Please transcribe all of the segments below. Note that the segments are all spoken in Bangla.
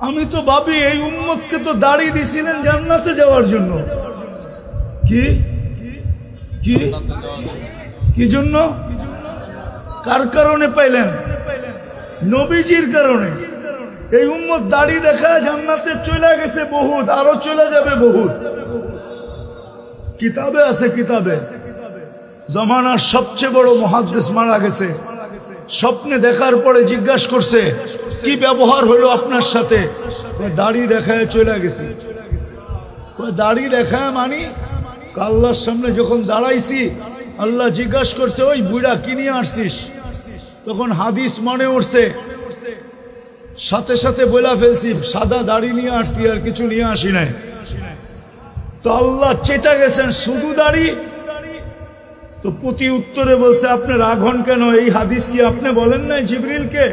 আমি তো ভাবি এই উম্মতকে তো দাড়ি দিছিলেন জান্নাতে যাওয়ার জন্য। কি কি কি জন্য? কার কারণে পাইলেন? নবীজির কারণে। এই উম্মত দাড়ি দেখা জান্নাতে চলে গেছে বহুত, আরো চলে যাবে বহুত। কিতাবে আছে, কিতাবে জমানার সবচেয়ে বড় মুহাদ্দিস মারা গেছে। স্বপ্নে দেখার পরে জিজ্ঞাসা করছে কি ব্যবহার হলো আপনার সাথে? দাড়ি দেখায় চলে গেছি। দাড়ি দেখায় মানি আল্লাহর সামনে যখন দাঁড়াইছি, আল্লাহ জিজ্ঞাসা করছে ওই বুড়া কি নিয়ে আসছিস? তখন হাদিস মনে উঠছে, সাথে সাথে বলে ফেলছি সাদা দাড়ি নিয়ে আসছি, আর কিছু নিয়ে আসি নাই। তো আল্লাহ চেতা গেছেন শুধু দাড়ি। তো প্রতি উত্তরে বলছে আপনি রাগ হন কেন? এই হাদিস কি আপনি বলেন নাই জিবরিলকে?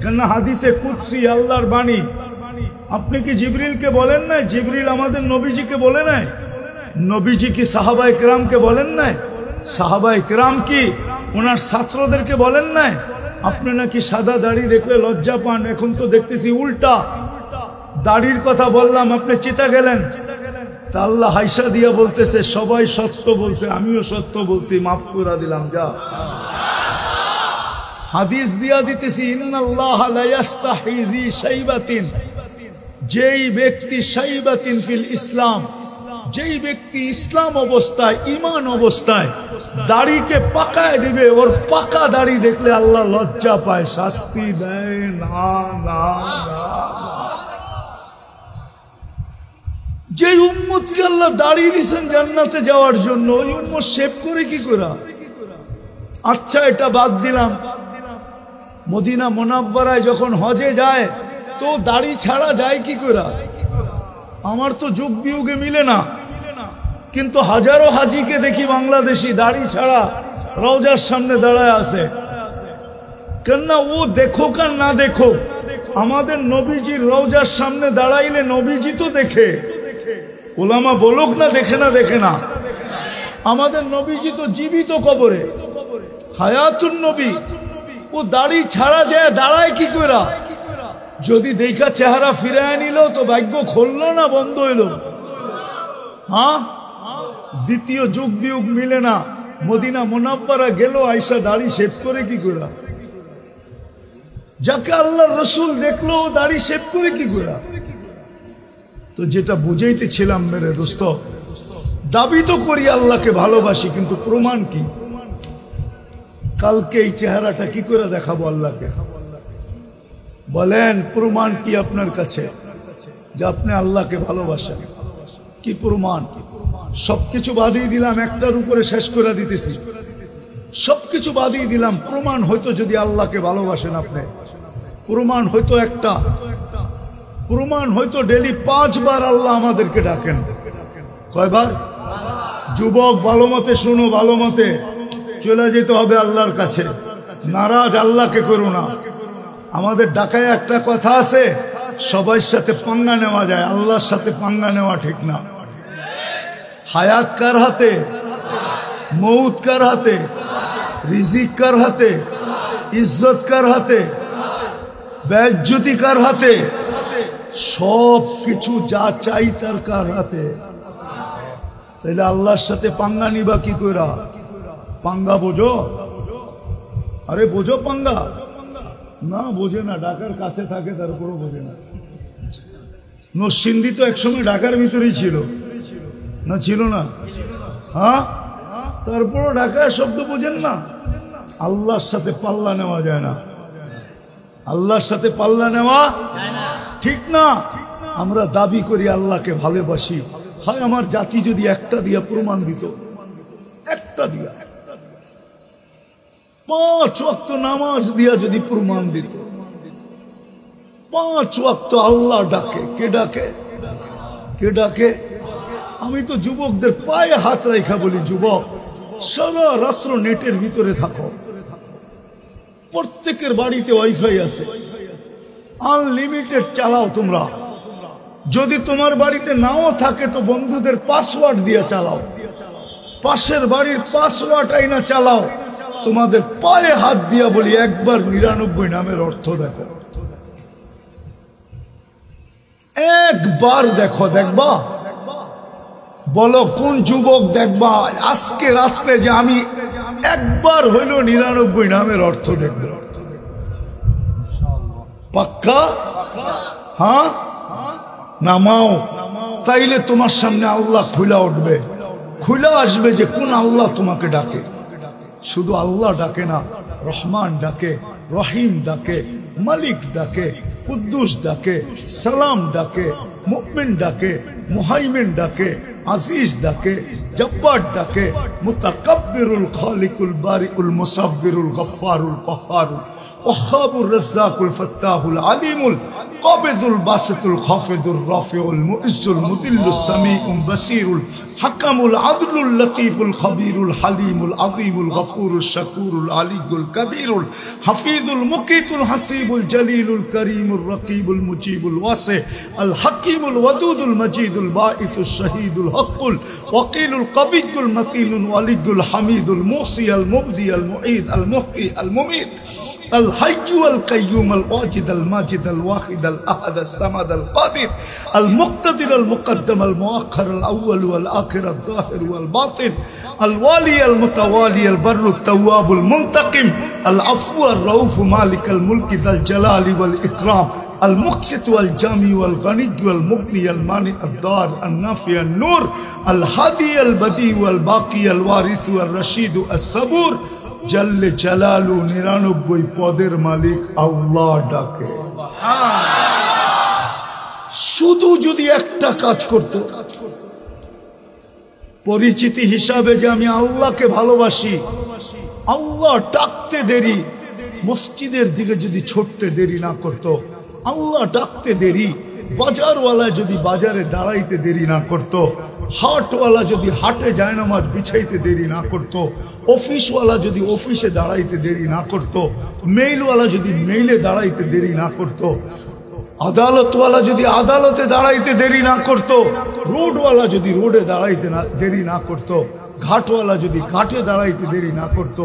কেন হাদিসে কুদসি আল্লাহর বাণী। আপনি কি জিবরিলকে বলেন নাই? জিবরিল আমাদের নবীজিকে বলে নাই? নবীজি কি সাহাবায়ে কেরামকে বলেন নাই? সাহাবায়ে কেরাম কি ওনার ছাত্রদেরকে বলেন নাই? আপনি নাকি সাদা দাড়ি দেখলে লজ্জা পান, এখন তো দেখতেছি উল্টা। দাড়ির কথা বললাম, আপনি চেতা গেলেন। তা আল্লাহ হাইসা দিয়া বলতেছে সবাই সত্য বলছে, আমিও সত্য বলছি, মাফ করে দিলাম যা। হাদিস দিয়া দিতেছি ইন্নাল্লাহ লা ইস্তাহি যি শাইবাতিন, যেই ব্যক্তি শাইবাতিন ফিল ইসলাম, যেই ব্যক্তি ইসলাম অবস্থায় ঈমান অবস্থায় দাড়িকে পাকায় দিবে, ওর পাকা দাড়ি দেখলে আল্লাহ লজ্জা পায়, শাস্তি দেয় না না না। যে উম্মতকে আল্লাহ দাড়ি দিয়েছেন জান্নাতে যাওয়ার জন্য, ওই উম্মত শেভ করে কি করে? আচ্ছা এটা বাদ দিলাম, মদিনা মুনাওয়ারায় যখন হজে যায় তো দাড়ি ছাড়া যায় কি করে? আমার তো যুগ বিয়োগে মিলে না, কিন্তু হাজারো হাজিকে দেখি বাংলাদেশি দাড়ি ছাড়া রওজার সামনে দাঁড়ায় আছে। কেননা ও দেখো আর না দেখো, আমাদের নবীজির রওজার সামনে দাঁড়াইলে নবীজি তো দেখে। ওলামা বলুক না দেখে না, দেখে না। আমাদের নবীজি তো জীবিত কবরে, হায়াতুন নবী। ও দাড়ি ছাড়া যায় দাঁড়ায় কি করে? যদি দেখা চেহারা ফিরায় নিল তো ভাগ্য খুললো না বন্ধ হইল? হ্যাঁ, দ্বিতীয় যুগ বিয়োগ মিলে না। মদিনা মুনাওয়ারা গেল, আয়েশা দাড়ি শেভ করে কি করে? যাকে আল্লাহর রাসূল দেখলো দাড়ি শেভ করে কি করে? তো যেটা বুঝাইতেছিলাম মেরে দোস্ত, দাবি তো করি আল্লাহকে ভালোবাসি, কিন্তু প্রমাণ কি? কালকে এই চেহারাটা কি করে দেখাবো আল্লাহকে? বলেন প্রমাণ কি আপনার কাছে যে আপনি আল্লাহকে ভালোবাসেন? কি প্রমাণ? সবকিছু বাদিয়ে দিলাম, একটার উপরে শেষ করে দিতেছি। সবকিছু বাদিয়ে দিলাম, প্রমাণ হয়তো যদি আল্লাহকে ভালোবাসেন আপনি, প্রমাণ হয়তো একটা, প্রমাণ হয়তো ডেলি 5 বার আল্লাহ আমাদেরকে ডাকেন। কয়বার? যুবক ভালো মতে শুনো, ভালো মতে চলে যেতে হবে আল্লাহর কাছে। নারাজ আল্লাহকে করো না। আমাদের ঢাকায় একটা কথা আছে, সবার সাথে পাঙ্গা নেওয়া যায়, আল্লাহর সাথে পাঙ্গা নেওয়া ঠিক না। হায়াত কার হাতে? মৌত কার হাতে? রিজিক কার হাতে? ইজ্জত কার হাতে? বেইজ্জতি কার হাতে? সব কিছু যা চাই তার কার হাতে? তাইলে আল্লাহর সাথে পাঙ্গা নিবা কি কইরা? পাঙ্গা বোঝো? আরে বোঝো পাঙ্গা? না বোঝে না, ঢাকার কাছে থাকে তারপরও বোঝে না। নরসিংদী তো একসময় ঢাকার ভিতরেই ছিল না? ছিল না? হ্যাঁ, তারপরও ঢাকায় শব্দ বোঝেন না। আল্লাহর সাথে পাল্লা নেওয়া যায় না, আল্লাহর সাথে পাল্লা নেওয়া ঠিক না। আমরা দাবি করি আল্লাহকে ভালোবাসি, হয় আমার জাতি যদি একটা দিয়া প্রমাণ দিত, একটা দিয়া 5 ওয়াক্ত নামাজ দিয়া যদি প্রমাণ দিত, 5 ওয়াক্ত আল্লাহ ডাকে। কে ডাকে? কে ডাকে? আমি তো যুবকদের পায়ে হাত রাখা বলি, যুবক সারা রাত্র নেটের ভিতরে থাকো। প্রত্যেকের বাড়িতে ওয়াইফাই আছে, আনলিমিটেড চালাও তোমরা। যদি তোমার বাড়িতে নাও থাকে তো বন্ধুদের পাসওয়ার্ড দিয়ে চালাও, পাশের বাড়ির পাসওয়ার্ড আইনা চালাও। তোমাদের পায়ে হাত দিয়া বলি, একবার 99 নামের অর্থ দেখো। একবার দেখো, দেখবা? বলো কোন যুবক দেখবা আজকে রাত্রে যে আমি একবার হইল 99 নামের অর্থ দেখব? পাক্কা? হ্যাঁ, নামাও, তাইলে তোমার সামনে আল্লাহ খুলে উঠবে, খুলে আসবে যে কোন আল্লাহ তোমাকে ডাকে। শুধু আল্লাহ ডাকে না, রহমান ডাকে, রহিম ডাকে, মালিক ডাকে, কুদ্দুস ডাকে, সালাম ডাকে, মুমিন ডাকে, মুহাইমিন ডাকে, আজিজ ডাকে, জব্বার ডাকে, মুতাকাব্বিরুল খালিকুল বারিউল মুসাব্বিরুল গফফারুল কহ্হারুল ওয়াহ্হাবুর রাজ্জাকুল ফাত্তাহুল আলিমুল কাবিদুল বাসিতুল খাফিদুর রাফিউল মুইজ্জুল মুদিল্লুস সামিউল বাসিরুল হাকামুল আদলুল লতীফুল খবীরুল হালিমুল আযীমুল গফুরুশ শাকুরুল আলিয়ুল কবীরুল হাফিজুল মুকিতুল হাসিবুল জলিলুল করিমুর রকিবুল মুজিবুল ওয়াসি আল হাকিমুল ওয়াদুদুল মজিদুল বাঈতুশ শহীদুল হকুল ওয়াকিলুল কবিয়ুল মতিনুল ওয়ালিয়ুল হামিদুল মুসি আল মুবদি আল মুঈদ আল মুহয়ি আল মুমীত الحي القيوم الواجد الماجد الواحد الأحد الصمد القادر المقتدر المقدم المؤخر الأول والآخر الظاهر والباطن الوالي المتوالي البر التواب المنتقم العفو الرؤوف مالك الملك ذا الجلال والإكرام المقسط والجامي والغني والمغني المانع الضار النافع النور الهادي البديع والباقي الوارث والرشيد الصبور জাল্লে জালালু 99 পদের মালিক আল্লাহ ডাকে। শুধু যদি একটা কাজ করত, পরিচিতি হিসাবে যে আমি আল্লাহকে ভালোবাসি, আল্লাহ ডাকতে দেরি, মসজিদের দিকে যদি ছুটতে দেরি না করত, আল্লাহ ডাকতে দেরি, বাজারওয়ালা যদি বাজারে দাঁড়াইতে দেরি না করত, হাটওয়ালা যদি হাটে জায়নামাজ বিছাইতে দেরি না করত, অফিসওয়ালা যদি অফিসে দাঁড়াইতে দেরি না করত, মেইলওয়ালা যদি মেইলে দাঁড়াইতে দেরি না করত, আদালতওয়ালা যদি আদালতে দাঁড়াইতে দেরি না করত, রোডওয়ালা যদি রোডে দাঁড়াইতে দেরি না করত, ঘাটওয়ালা যদি ঘাটে দাঁড়াইতে দেরি না করত,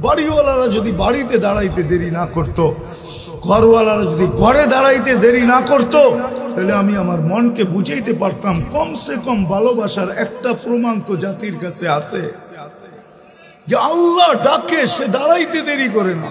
বাড়িওয়ালারা যদি বাড়িতে দাঁড়াইতে দেরি না করত, ঘরওয়ালারা যদি ঘরে দাঁড়াইতে দেরি না করত, তাহলে আমি আমার মনকে বুঝাইতে পারতাম কমসে কম ভালোবাসার একটা প্রমাণ তো জাতির কাছে আছে যে আল্লাহ ডাকে, সে দাঁড়াইতে দেরি করে না।